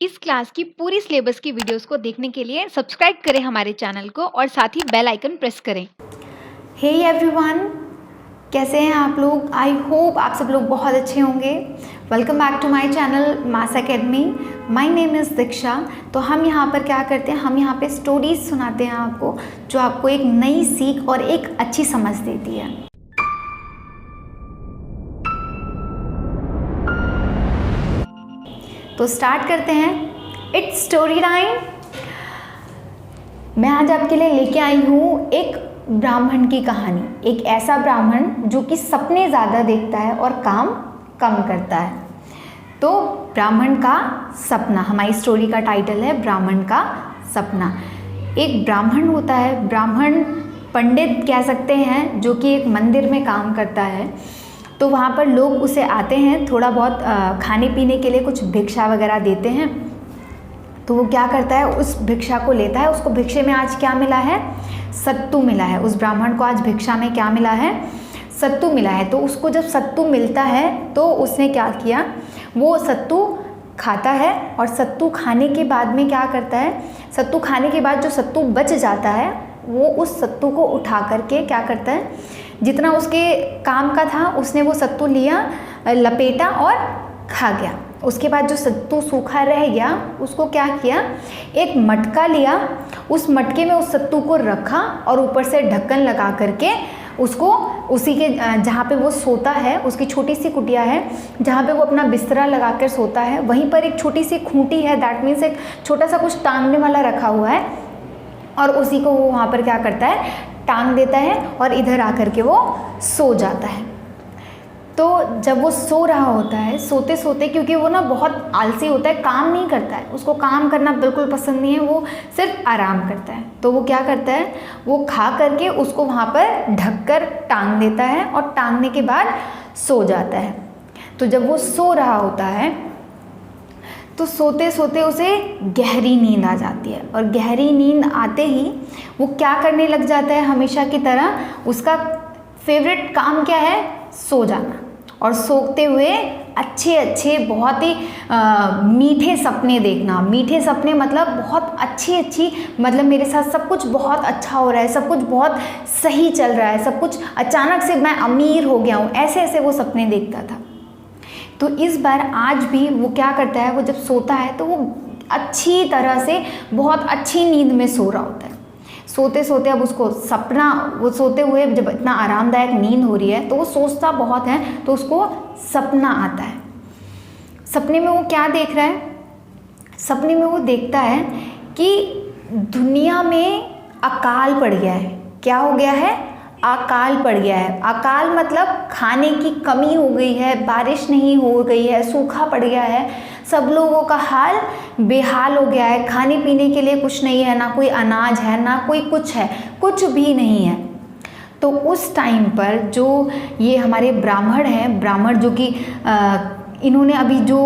इस क्लास की पूरी सिलेबस की वीडियोस को देखने के लिए सब्सक्राइब करें हमारे चैनल को और साथ ही बेल आइकन प्रेस करें। हे एवरीवन, कैसे हैं आप लोग? आई होप आप सब लोग बहुत अच्छे होंगे। Welcome back to my channel mass academy. My name is Diksha. तो हम यहाँ पर क्या करते हैं, हम यहाँ पे स्टोरीज सुनाते हैं आपको, जो आपको एक नई सीख और एक अच्छी समझ देती है। तो स्टार्ट करते हैं। It's story time. मैं आज आपके लिए लेके आई हूँ एक ब्राह्मण की कहानी। एक ऐसा ब्राह्मण जो कि सपने ज़्यादा देखता है और काम कम करता है। तो ब्राह्मण का सपना, हमारी स्टोरी का टाइटल है ब्राह्मण का सपना। एक ब्राह्मण होता है, ब्राह्मण पंडित कह सकते हैं, जो कि एक मंदिर में काम करता है। तो वहाँ पर लोग उसे आते हैं, थोड़ा बहुत खाने पीने के लिए कुछ भिक्षा वगैरह देते हैं। तो वो क्या करता है, उस भिक्षा को लेता है। उसको भिक्षे में आज क्या मिला है? सत्तू मिला है। उस ब्राह्मण को आज भिक्षा में क्या मिला है? सत्तू मिला है। तो उसको जब सत्तू मिलता है तो उसने क्या किया, वो सत्तू खाता है। और सत्तू खाने के बाद में क्या करता है, सत्तू खाने के बाद जो सत्तू बच जाता है वो उस सत्तू को उठा करके क्या करता है, जितना उसके काम का था उसने वो सत्तू लिया, लपेटा और खा गया। उसके बाद जो सत्तू सूखा रह गया उसको क्या किया, एक मटका लिया, उस मटके में उस सत्तू को रखा और ऊपर से ढक्कन लगा करके उसको उसी के जहाँ पे वो सोता है, उसकी छोटी सी कुटिया है जहाँ पे वो अपना बिस्तरा लगा कर सोता है, वहीं पर एक छोटी सी खूंटी है, दैट मीन्स एक छोटा सा कुछ टांगने वाला रखा हुआ है। और उसी को वो वहाँ पर क्या करता है, टांग देता है और इधर आकर के वो सो जाता है। तो जब वो सो रहा होता है, सोते सोते, क्योंकि वो ना बहुत आलसी होता है, काम नहीं करता है, उसको काम करना बिल्कुल पसंद नहीं है, वो सिर्फ आराम करता है। तो वो क्या करता है, वो खा करके उसको वहाँ पर ढक कर टांग देता है और टांगने के बाद सो जाता है। तो जब वो सो रहा होता है तो सोते सोते उसे गहरी नींद आ जाती है। और गहरी नींद आते ही वो क्या करने लग जाता है, हमेशा की तरह उसका फेवरेट काम क्या है, सो जाना। और सोते हुए अच्छे अच्छे बहुत ही मीठे सपने देखना। मीठे सपने मतलब बहुत अच्छी मतलब मेरे साथ सब कुछ बहुत अच्छा हो रहा है, सब कुछ बहुत सही चल रहा है, सब कुछ अचानक से मैं अमीर हो गया हूँ, ऐसे ऐसे वो सपने देखता था। तो इस बार आज भी वो क्या करता है, वो जब सोता है तो वो अच्छी तरह से बहुत अच्छी नींद में सो रहा होता है। सोते सोते अब उसको सपना, वो सोते हुए जब इतना आरामदायक नींद हो रही है तो वो सोचता बहुत है, तो उसको सपना आता है। सपने में वो क्या देख रहा है, सपने में वो देखता है कि दुनिया में अकाल पड़ गया है। क्या हो गया है? अकाल पड़ गया है। अकाल मतलब खाने की कमी हो गई है, बारिश नहीं हो गई है, सूखा पड़ गया है, सब लोगों का हाल बेहाल हो गया है। खाने पीने के लिए कुछ नहीं है, ना कोई अनाज है, ना कोई कुछ है, कुछ भी नहीं है। तो उस टाइम पर जो ये हमारे ब्राह्मण हैं, ब्राह्मण जो कि इन्होंने अभी जो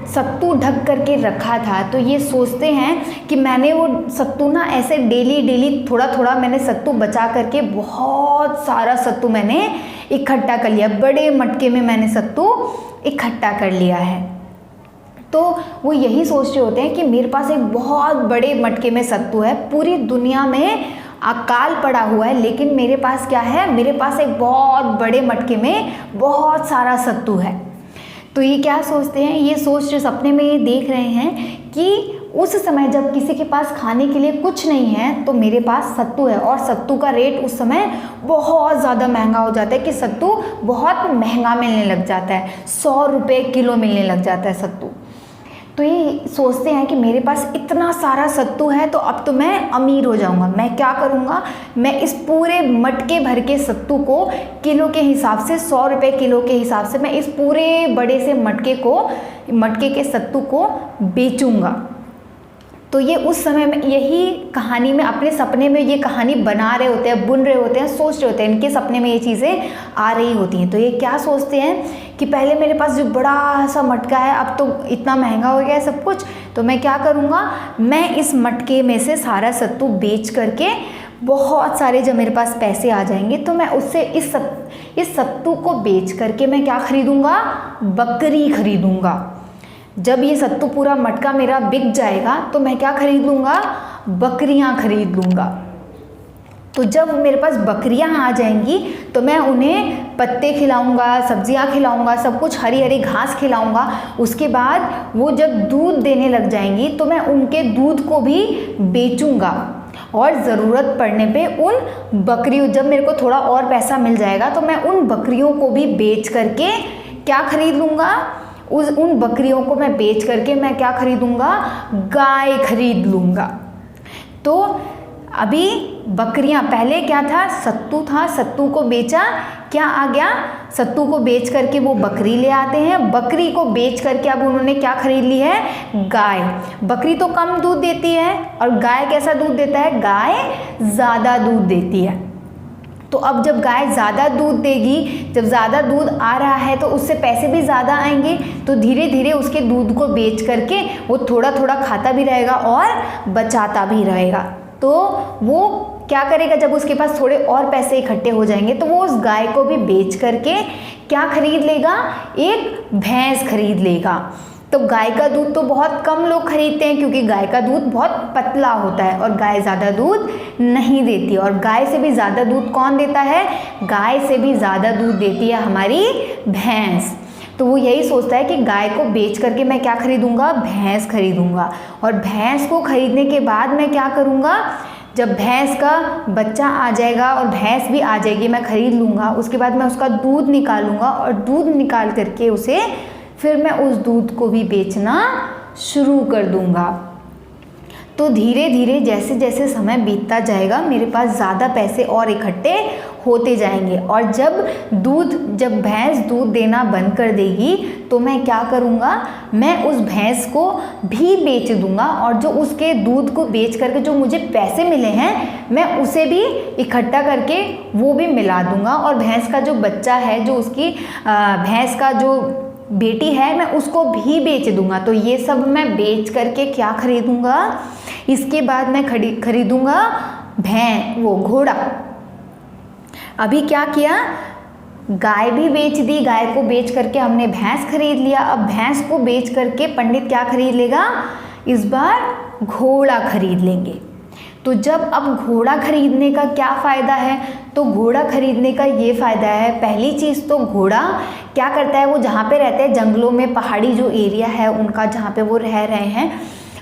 सत्तू ढक करके रखा था, तो ये सोचते हैं कि मैंने वो सत्तू ना ऐसे डेली डेली थोड़ा थोड़ा मैंने सत्तू बचा करके बहुत सारा सत्तू मैंने इकट्ठा कर लिया, बड़े मटके में मैंने सत्तू इकट्ठा कर लिया है। तो वो यही सोच रहे होते हैं कि मेरे पास एक बहुत बड़े मटके में सत्तू है, पूरी दुनिया में अकाल पड़ा हुआ है, लेकिन मेरे पास क्या है, मेरे पास एक बहुत बड़े मटके में बहुत सारा सत्तू है। तो ये क्या सोचते हैं, ये सोच रहे, सपने में ये देख रहे हैं कि उस समय जब किसी के पास खाने के लिए कुछ नहीं है तो मेरे पास सत्तू है। और सत्तू का रेट उस समय बहुत ज़्यादा महंगा हो जाता है, कि सत्तू बहुत महंगा मिलने लग जाता है, 100 रुपये किलो मिलने लग जाता है सत्तू। तो ये सोचते हैं कि मेरे पास इतना सारा सत्तू है तो अब तो मैं अमीर हो जाऊंगा। मैं क्या करूंगा, मैं इस पूरे मटके भर के सत्तू को किलो के हिसाब से, 100 रुपये किलो के हिसाब से, मैं इस पूरे बड़े से मटके के सत्तू को बेचूंगा। तो ये उस समय में यही कहानी में, अपने सपने में ये कहानी बना रहे होते हैं, बुन रहे होते हैं, सोच रहे होते हैं, इनके सपने में ये चीज़ें आ रही होती हैं। तो ये क्या सोचते हैं कि पहले मेरे पास जो बड़ा सा मटका है, अब तो इतना महंगा हो गया है सब कुछ, तो मैं क्या करूँगा, मैं इस मटके में से सारा सत्तू बेच करके बहुत सारे, जब मेरे पास पैसे आ जाएंगे तो मैं उससे इस सत्तू को बेच करके मैं क्या खरीदूँगा, बकरी खरीदूँगा। जब ये सत्तू पूरा मटका मेरा बिक जाएगा तो मैं क्या खरीद लूँगा, बकरियाँ खरीद लूँगा। तो जब मेरे पास बकरियां आ जाएंगी तो मैं उन्हें पत्ते खिलाऊंगा, सब्जियां खिलाऊंगा, सब कुछ हरी हरी घास खिलाऊंगा। उसके बाद वो जब दूध देने लग जाएंगी तो मैं उनके दूध को भी बेचूंगा और ज़रूरत पड़ने पे उन बकरियों, जब मेरे को थोड़ा और पैसा मिल जाएगा तो मैं उन बकरियों को भी बेच करके क्या खरीद लूँगा, उन बकरियों को मैं बेच करके मैं क्या खरीदूँगा, गाय खरीद लूँगा। तो अभी बकरियां, पहले क्या था, सत्तू था, सत्तू को बेचा, क्या आ गया, सत्तू को बेच करके वो बकरी ले आते हैं, बकरी को बेच करके अब उन्होंने क्या खरीद ली है, गाय। बकरी तो कम दूध देती है और गाय कैसा दूध देता है, गाय ज़्यादा दूध देती है। तो अब जब गाय ज़्यादा दूध देगी, जब ज़्यादा दूध आ रहा है तो उससे पैसे भी ज़्यादा आएंगे, तो धीरे धीरे उसके दूध को बेच करके वो थोड़ा थोड़ा खाता भी रहेगा और बचाता भी रहेगा। तो वो क्या करेगा, जब उसके पास थोड़े और पैसे इकट्ठे हो जाएंगे तो वो उस गाय को भी बेच करके क्या खरीद लेगा, एक भैंस खरीद लेगा। तो गाय का दूध तो बहुत कम लोग खरीदते हैं क्योंकि गाय का दूध बहुत पतला होता है और गाय ज़्यादा दूध नहीं देती। और गाय से भी ज़्यादा दूध कौन देता है, गाय से भी ज़्यादा दूध देती है हमारी भैंस। तो वो यही सोचता है कि गाय को बेच करके मैं क्या खरीदूंगा, भैंस खरीदूंगा। और भैंस को खरीदने के बाद मैं क्या करूंगा, जब भैंस का बच्चा आ जाएगा और भैंस भी आ जाएगी, मैं खरीद लूँगा, उसके बाद मैं उसका दूध निकालूंगा और दूध निकाल करके उसे फिर मैं उस दूध को भी बेचना शुरू कर दूंगा। तो धीरे धीरे जैसे जैसे समय बीतता जाएगा मेरे पास ज़्यादा पैसे और इकट्ठे होते जाएंगे। और जब भैंस दूध देना बंद कर देगी तो मैं क्या करूँगा, मैं उस भैंस को भी बेच दूँगा और जो उसके दूध को बेच करके जो मुझे पैसे मिले हैं मैं उसे भी इकट्ठा करके वो भी मिला दूँगा। और भैंस का जो बच्चा है, जो उसकी भैंस का जो बेटी है, मैं उसको भी बेच दूँगा। तो ये सब मैं बेच करके क्या खरीदूँगा, इसके बाद मैं खरीदूँगा वो घोड़ा। अभी क्या किया, गाय भी बेच दी, गाय को बेच करके हमने भैंस खरीद लिया। अब भैंस को बेच करके पंडित क्या खरीद लेगा, इस बार घोड़ा खरीद लेंगे। तो जब अब घोड़ा खरीदने का क्या फ़ायदा है, तो घोड़ा खरीदने का ये फ़ायदा है, पहली चीज़ तो घोड़ा क्या करता है, वो जहाँ पे रहते हैं जंगलों में, पहाड़ी जो एरिया है उनका जहाँ पे वो रह रहे हैं,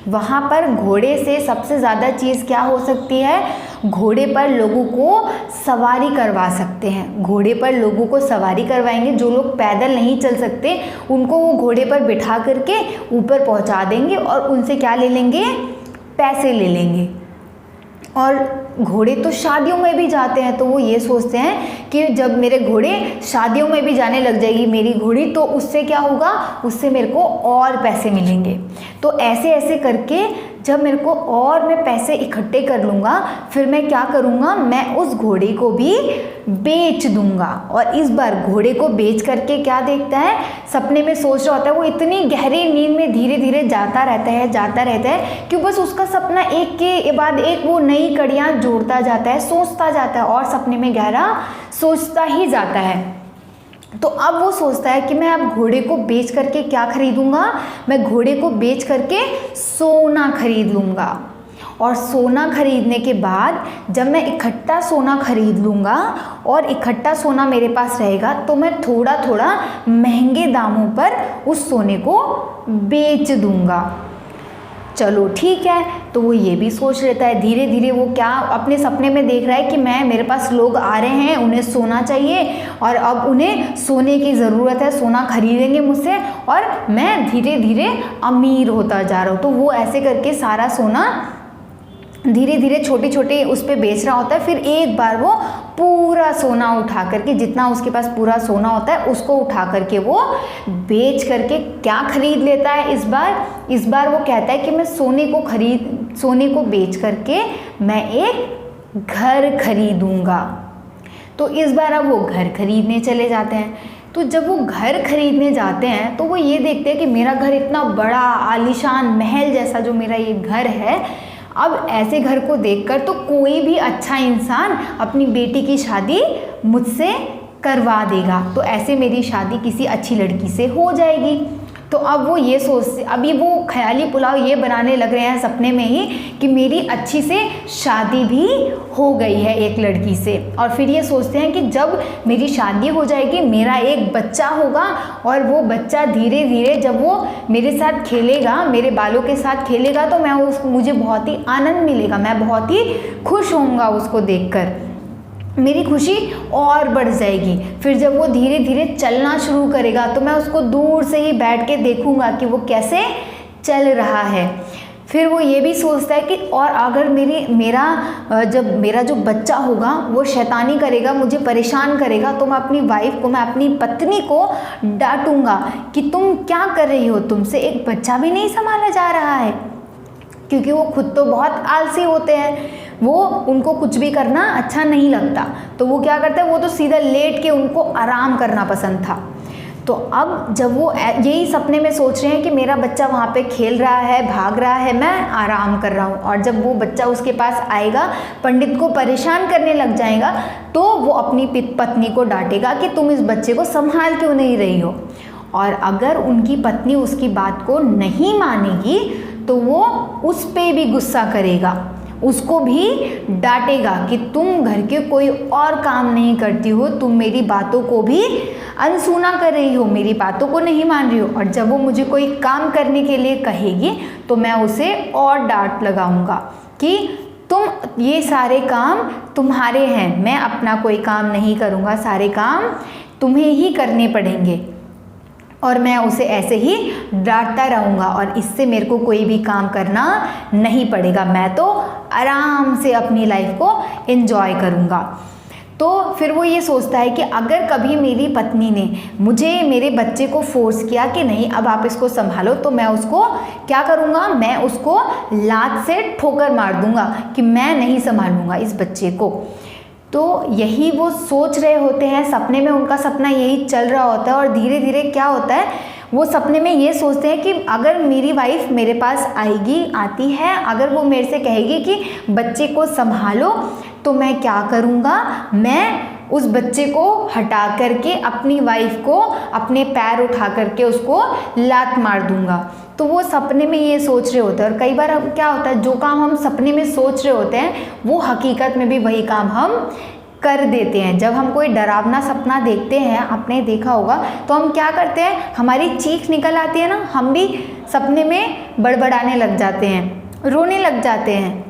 वहाँ पर घोड़े से सबसे ज़्यादा चीज़ क्या हो सकती है, घोड़े पर लोगों को सवारी करवा सकते हैं। घोड़े पर लोगों को सवारी करवाएंगे, जो लोग पैदल नहीं चल सकते उनको वो घोड़े पर बिठा करके ऊपर पहुँचा देंगे और उनसे क्या ले लेंगे, पैसे ले लेंगे। और घोड़े तो शादियों में भी जाते हैं, तो वो ये सोचते हैं कि जब मेरे घोड़े शादियों में भी जाने लग जाएगी मेरी घोड़ी, तो उससे क्या होगा, उससे मेरे को और पैसे मिलेंगे। तो ऐसे ऐसे करके जब मेरे को और मैं पैसे इकट्ठे कर लूँगा, फिर मैं क्या करूँगा, मैं उस घोड़े को भी बेच दूँगा। और इस बार घोड़े को बेच करके क्या देखता है, सपने में सोच रहा होता है, वो इतनी गहरी नींद में धीरे धीरे जाता रहता है कि बस उसका सपना एक के बाद एक वो नई कड़ियाँ जोड़ता जाता है, सोचता जाता है और सपने में गहरा सोचता ही जाता है। तो अब वो सोचता है कि मैं अब घोड़े को बेच करके क्या खरीदूंगा, मैं घोड़े को बेच करके सोना खरीद लूँगा। और सोना खरीदने के बाद जब मैं इकट्ठा सोना खरीद लूँगा और इकट्ठा सोना मेरे पास रहेगा, तो मैं थोड़ा थोड़ा महंगे दामों पर उस सोने को बेच दूँगा। चलो ठीक है, तो वो ये भी सोच लेता है। धीरे धीरे वो क्या अपने सपने में देख रहा है कि मेरे पास लोग आ रहे हैं, उन्हें सोना चाहिए और अब उन्हें सोने की ज़रूरत है, सोना खरीदेंगे मुझसे और मैं धीरे धीरे अमीर होता जा रहा हूँ। तो वो ऐसे करके सारा सोना धीरे धीरे छोटे छोटे उस पर बेच रहा होता है। फिर एक बार वो पूरा सोना उठा करके, जितना उसके पास पूरा सोना होता है उसको उठा करके वो बेच करके क्या खरीद लेता है, इस बार वो कहता है कि मैं सोने को बेच करके मैं एक घर खरीदूँगा। तो इस बार अब वो घर खरीदने चले जाते हैं। तो जब वो घर खरीदने जाते हैं तो वो ये देखते हैं कि मेरा घर इतना बड़ा आलीशान महल जैसा जो मेरा ये घर है, अब ऐसे घर को देखकर तो कोई भी अच्छा इंसान अपनी बेटी की शादी मुझसे करवा देगा, तो ऐसे मेरी शादी किसी अच्छी लड़की से हो जाएगी। तो अब वो ये सोचते, अभी वो ख्याली पुलाव ये बनाने लग रहे हैं सपने में ही कि मेरी अच्छी से शादी भी हो गई है एक लड़की से। और फिर ये सोचते हैं कि जब मेरी शादी हो जाएगी, मेरा एक बच्चा होगा, और वो बच्चा धीरे धीरे जब वो मेरे साथ खेलेगा, मेरे बालों के साथ खेलेगा, तो मुझे बहुत ही आनंद मिलेगा, मैं बहुत ही खुश होऊंगा उसको देखकर, मेरी खुशी और बढ़ जाएगी। फिर जब वो धीरे धीरे चलना शुरू करेगा तो मैं उसको दूर से ही बैठ के देखूंगा कि वो कैसे चल रहा है। फिर वो ये भी सोचता है कि और अगर मेरा जो बच्चा होगा वो शैतानी करेगा, मुझे परेशान करेगा, तो मैं अपनी वाइफ को, मैं अपनी पत्नी को डांटूंगा कि तुम क्या कर रही हो, तुमसे एक बच्चा भी नहीं संभाला जा रहा है। क्योंकि वो खुद तो बहुत आलसी होते हैं, वो उनको कुछ भी करना अच्छा नहीं लगता, तो वो क्या करते हैं, वो तो सीधा लेट के उनको आराम करना पसंद था। तो अब जब वो यही सपने में सोच रहे हैं कि मेरा बच्चा वहाँ पे खेल रहा है, भाग रहा है, मैं आराम कर रहा हूँ, और जब वो बच्चा उसके पास आएगा, पंडित को परेशान करने लग जाएगा, तो वो अपनी पत्नी को डांटेगा कि तुम इस बच्चे को संभाल क्यों नहीं रही हो। और अगर उनकी पत्नी उसकी बात को नहीं मानेगी तो वो उस पे भी गुस्सा करेगा, उसको भी डांटेगा कि तुम घर के कोई और काम नहीं करती हो, तुम मेरी बातों को भी अनसुना कर रही हो, मेरी बातों को नहीं मान रही हो। और जब वो मुझे कोई काम करने के लिए कहेगी तो मैं उसे और डांट लगाऊंगा कि तुम ये सारे काम तुम्हारे हैं, मैं अपना कोई काम नहीं करूँगा, सारे काम तुम्हें ही करने पड़ेंगे। और मैं उसे ऐसे ही डांटता रहूँगा और इससे मेरे को कोई भी काम करना नहीं पड़ेगा, मैं तो आराम से अपनी लाइफ को एंजॉय करूँगा। तो फिर वो ये सोचता है कि अगर कभी मेरी पत्नी ने मुझे मेरे बच्चे को फोर्स किया कि नहीं अब आप इसको संभालो, तो मैं उसको क्या करूँगा, मैं उसको लात से ठोकर मार दूँगा कि मैं नहीं संभालूँगा इस बच्चे को। तो यही वो सोच रहे होते हैं सपने में, उनका सपना यही चल रहा होता है। और धीरे धीरे क्या होता है, वो सपने में ये सोचते हैं कि अगर मेरी वाइफ मेरे पास आती है, अगर वो मेरे से कहेगी कि बच्चे को संभालो, तो मैं क्या करूँगा, मैं उस बच्चे को हटा करके अपनी वाइफ को अपने पैर उठा करके उसको लात मार दूँगा। तो वो सपने में ये सोच रहे होते हैं। और कई बार अब क्या होता है, जो काम हम सपने में सोच रहे होते हैं वो हकीकत में भी वही काम हम कर देते हैं। जब हम कोई डरावना सपना देखते हैं, आपने देखा होगा, तो हम क्या करते हैं, हमारी चीख निकल आती है ना, हम भी सपने में बड़बड़ाने लग जाते हैं, रोने लग जाते हैं।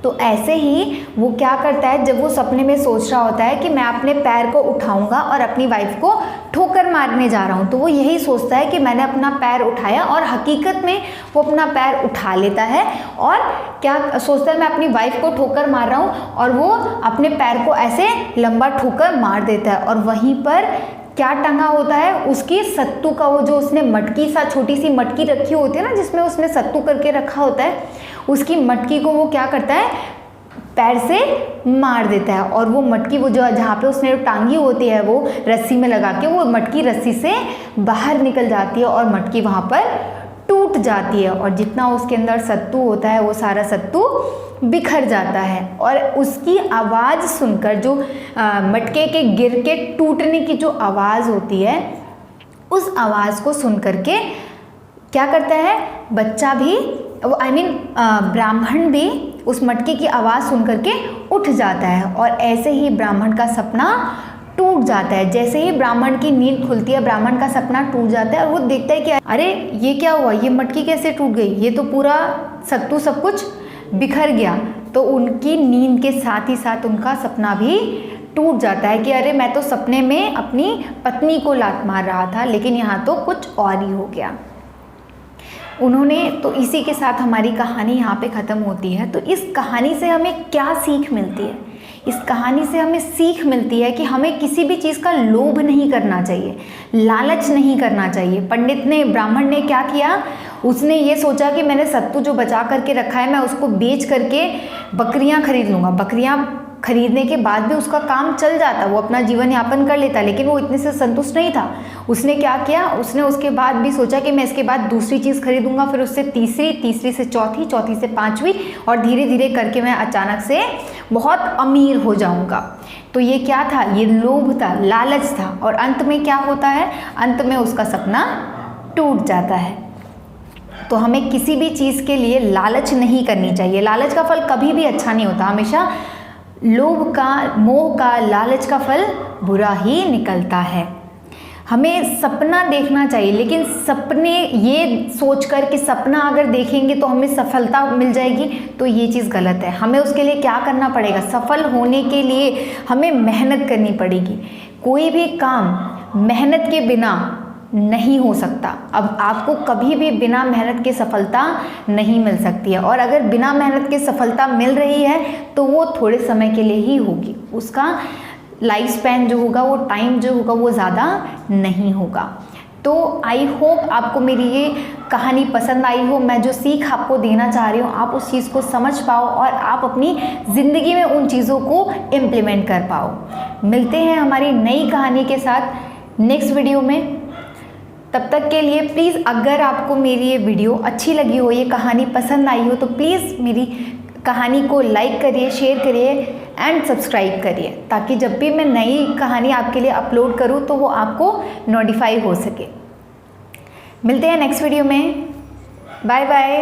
तो ऐसे ही वो क्या करता है, जब वो सपने में सोच रहा होता है कि मैं अपने पैर को उठाऊंगा और अपनी वाइफ को ठोकर मारने जा रहा हूँ, तो वो यही सोचता है कि मैंने अपना पैर उठाया, और हकीकत में वो अपना पैर उठा लेता है और क्या सोचता है, मैं अपनी वाइफ को ठोकर मार रहा हूँ, और वो अपने पैर को ऐसे लंबा ठोकर मार देता है। और वहीं पर क्या टंगा होता है, उसकी सत्तू का वो जो उसने मटकी सा छोटी सी मटकी रखी होती है ना, जिसमें उसने सत्तू करके रखा होता है, उसकी मटकी को वो क्या करता है, पैर से मार देता है। और वो मटकी वो जो जहाँ पे उसने टांगी होती है वो रस्सी में लगा के, वो मटकी रस्सी से बाहर निकल जाती है और मटकी वहाँ पर टूट जाती है, और जितना उसके अंदर सत्तू होता है वो सारा सत्तू बिखर जाता है। और उसकी आवाज़ सुनकर, जो मटके के गिर के टूटने की जो आवाज़ होती है, उस आवाज़ को सुन करके क्या करता है, बच्चा भी ब्राह्मण भी उस मटके की आवाज़ सुन करके उठ जाता है। और ऐसे ही ब्राह्मण का सपना टूट जाता है। जैसे ही ब्राह्मण की नींद खुलती है, ब्राह्मण का सपना टूट जाता है और वो देखता है कि अरे ये क्या हुआ, ये मटकी कैसे टूट गई, ये तो पूरा सत्तू सब कुछ बिखर गया। तो उनकी नींद के साथ ही साथ उनका सपना भी टूट जाता है कि अरे मैं तो सपने में अपनी पत्नी को लात मार रहा था, लेकिन यहाँ तो कुछ और ही हो गया। उन्होंने तो इसी के साथ हमारी कहानी यहाँ पे ख़त्म होती है। तो इस कहानी से हमें क्या सीख मिलती है? इस कहानी से हमें सीख मिलती है कि हमें किसी भी चीज़ का लोभ नहीं करना चाहिए, लालच नहीं करना चाहिए। ब्राह्मण ने क्या किया, उसने ये सोचा कि मैंने सत्तू जो बचा करके रखा है, मैं उसको बेच करके बकरियां खरीद लूँगा। बकरियां खरीदने के बाद भी उसका काम चल जाता, वो अपना जीवन यापन कर लेता, लेकिन वो इतने से संतुष्ट नहीं था। उसने क्या किया, उसने उसके बाद भी सोचा कि मैं इसके बाद दूसरी चीज़ खरीदूंगा, फिर उससे तीसरी, तीसरी से चौथी, चौथी से पांचवी, और धीरे धीरे करके मैं अचानक से बहुत अमीर हो जाऊंगा। तो ये क्या था, ये लोभ था, लालच था। और अंत में क्या होता है, अंत में उसका सपना टूट जाता है। तो हमें किसी भी चीज़ के लिए लालच नहीं करनी चाहिए। लालच का फल कभी भी अच्छा नहीं होता, हमेशा लोभ का, मोह का, लालच का फल बुरा ही निकलता है। हमें सपना देखना चाहिए, लेकिन सपने ये सोचकर कि सपना अगर देखेंगे तो हमें सफलता मिल जाएगी, तो ये चीज़ गलत है। हमें उसके लिए क्या करना पड़ेगा? सफल होने के लिए हमें मेहनत करनी पड़ेगी। कोई भी काम मेहनत के बिना नहीं हो सकता। अब आपको कभी भी बिना मेहनत के सफलता नहीं मिल सकती है, और अगर बिना मेहनत के सफलता मिल रही है तो वो थोड़े समय के लिए ही होगी। उसका लाइफ स्पैन जो होगा, वो टाइम जो होगा, वो ज़्यादा नहीं होगा। तो आई होप आपको मेरी ये कहानी पसंद आई हो। मैं जो सीख आपको देना चाह रही हूँ, आप उस चीज़ को समझ पाओ और आप अपनी ज़िंदगी में उन चीज़ों को इम्प्लीमेंट कर पाओ। मिलते हैं हमारी नई कहानी के साथ नेक्स्ट वीडियो में। तब तक के लिए प्लीज़, अगर आपको मेरी ये वीडियो अच्छी लगी हो, ये कहानी पसंद आई हो, तो प्लीज़ मेरी कहानी को लाइक करिए, शेयर करिए एंड सब्सक्राइब करिए, ताकि जब भी मैं नई कहानी आपके लिए अपलोड करूँ तो वो आपको नोटिफाई हो सके। मिलते हैं नेक्स्ट वीडियो में। Bye bye.